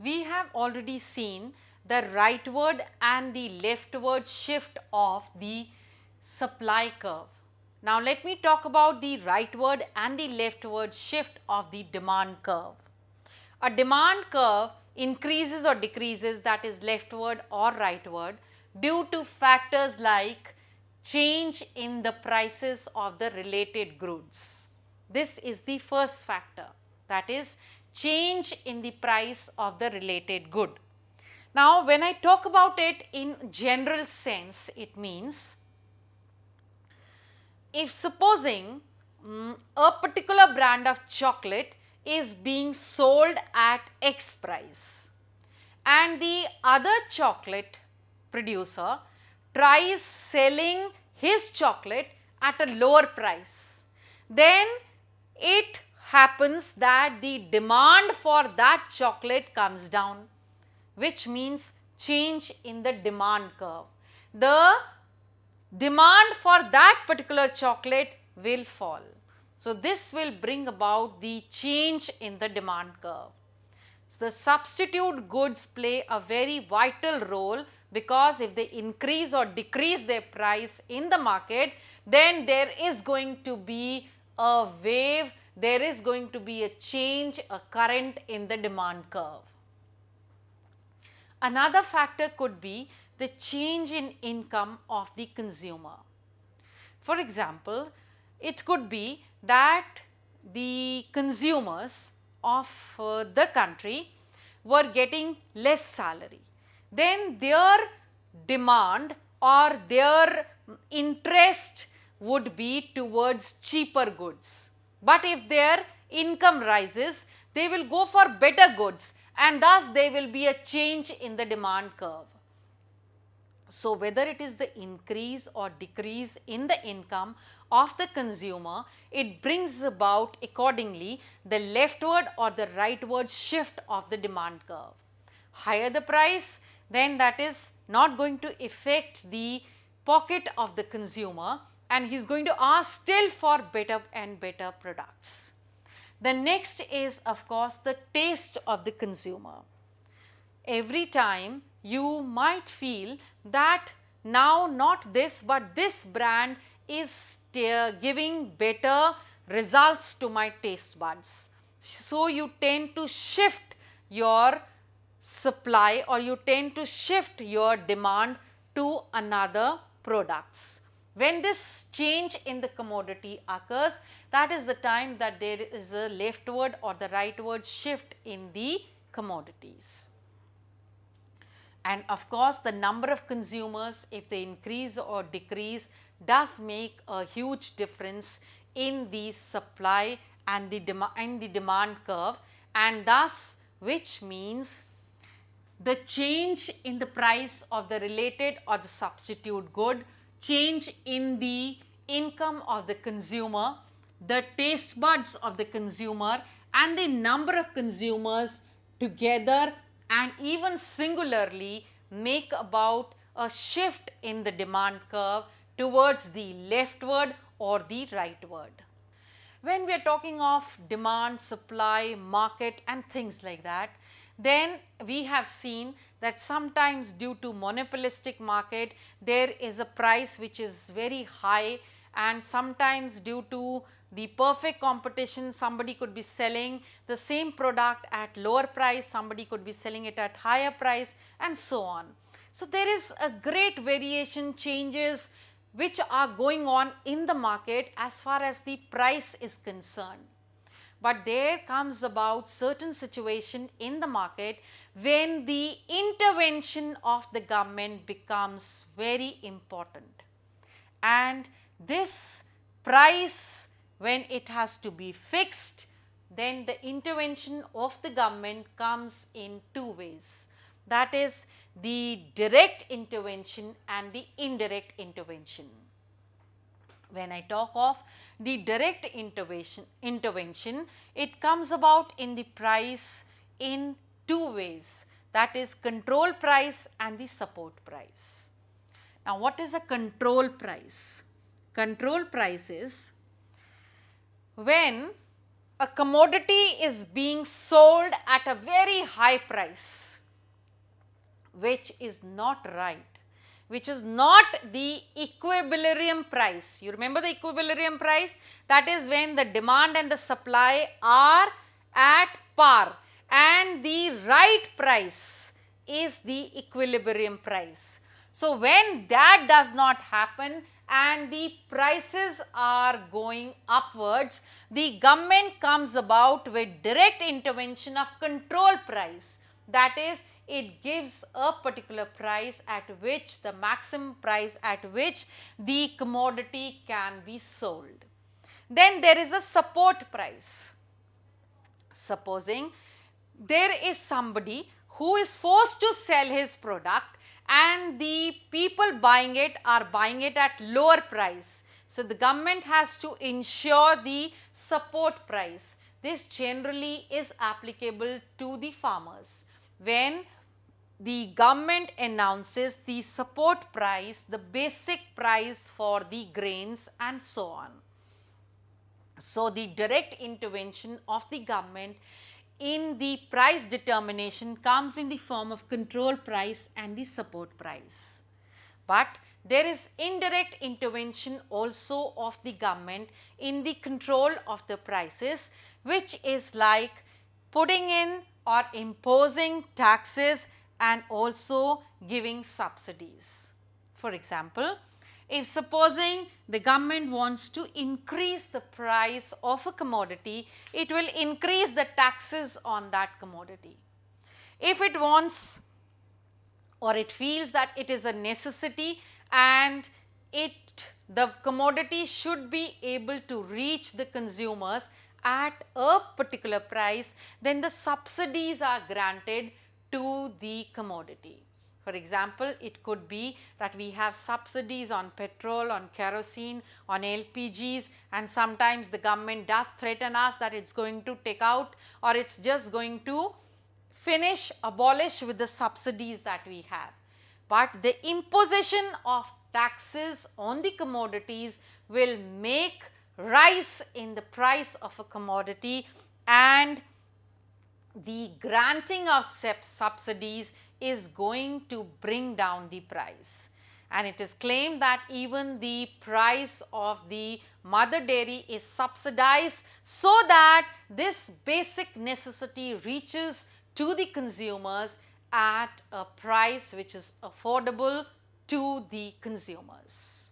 we have already seen the rightward and the leftward shift of the supply curve. Now let me talk about the rightward and the leftward shift of the demand curve. A demand curve increases or decreases, that is leftward or rightward, due to factors like change in the prices of the related goods. This is the first factor, that is change in the price of the related good. Now when I talk about it in general sense, it means if supposing a particular brand of chocolate is being sold at X price and the other chocolate producer tries selling his chocolate at a lower price, then it happens that the demand for that chocolate comes down, which means change in the demand curve. The demand for that particular chocolate will fall. So this will bring about the change in the demand curve. So the substitute goods play a very vital role, because if they increase or decrease their price in the market, then there is going to be a wave, there is going to be a change, a current in the demand curve. Another factor could be the change in income of the consumer. For example, it could be that the consumers of the country were getting less salary. Then their demand or their interest would be towards cheaper goods. But if their income rises, they will go for better goods, and thus there will be a change in the demand curve. So whether it is the increase or decrease in the income of the consumer, it brings about accordingly the leftward or the rightward shift of the demand curve. Higher the price, then that is not going to affect the pocket of the consumer, and he is going to ask still for better and better products. The next is of course the taste of the consumer. Every time you might feel that now not this but this brand is giving better results to my taste buds. So you tend to shift your supply, or you tend to shift your demand to another products. When this change in the commodity occurs, that is the time that there is a leftward or the rightward shift in the commodities. And of course, the number of consumers, if they increase or decrease, does make a huge difference in the supply and the demand curve, and thus which means the change in the price of the related or the substitute good, change in the income of the consumer, the taste buds of the consumer, and the number of consumers together and even singularly make about a shift in the demand curve towards the leftward or the rightward. When we are talking of demand, supply, market and things like that, then we have seen that sometimes due to monopolistic market, there is a price which is very high, and sometimes due to the perfect competition, somebody could be selling the same product at lower price, somebody could be selling it at higher price, and so on. So there is a great variation, changes which are going on in the market as far as the price is concerned. But there comes about certain situation in the market when the intervention of the government becomes very important. And this price, when it has to be fixed, then the intervention of the government comes in two ways. That is the direct intervention and the indirect intervention. When I talk of the direct intervention, it comes about in the price in two ways, that is control price and the support price. Now what is a control price? Control price is when a commodity is being sold at a very high price, which is not right, which is not the equilibrium price. You remember the equilibrium price? That is when the demand and the supply are at par, and the right price is the equilibrium price. So, when that does not happen and the prices are going upwards, the government comes about with direct intervention of control price. That is, it gives a particular price at which, the maximum price at which the commodity can be sold. Then there is a support price. Supposing there is somebody who is forced to sell his product and the people buying it are buying it at lower price. So, the government has to ensure the support price. This generally is applicable to the farmers. When the government announces the support price, the basic price for the grains and so on. So, the direct intervention of the government in the price determination comes in the form of control price and the support price. But there is indirect intervention also of the government in the control of the prices, which is like putting in or imposing taxes and also giving subsidies. For example, if supposing the government wants to increase the price of a commodity, it will increase the taxes on that commodity. If it wants or it feels that it is a necessity and the commodity should be able to reach the consumers at a particular price, then the subsidies are granted to the commodity. For example, it could be that we have subsidies on petrol, on kerosene, on LPGs, and sometimes the government does threaten us that it's going to take out or it's just going to abolish with the subsidies that we have. But the imposition of taxes on the commodities will make rise in the price of a commodity, and the granting of subsidies is going to bring down the price. And it is claimed that even the price of the mother dairy is subsidized so that this basic necessity reaches to the consumers at a price which is affordable to the consumers.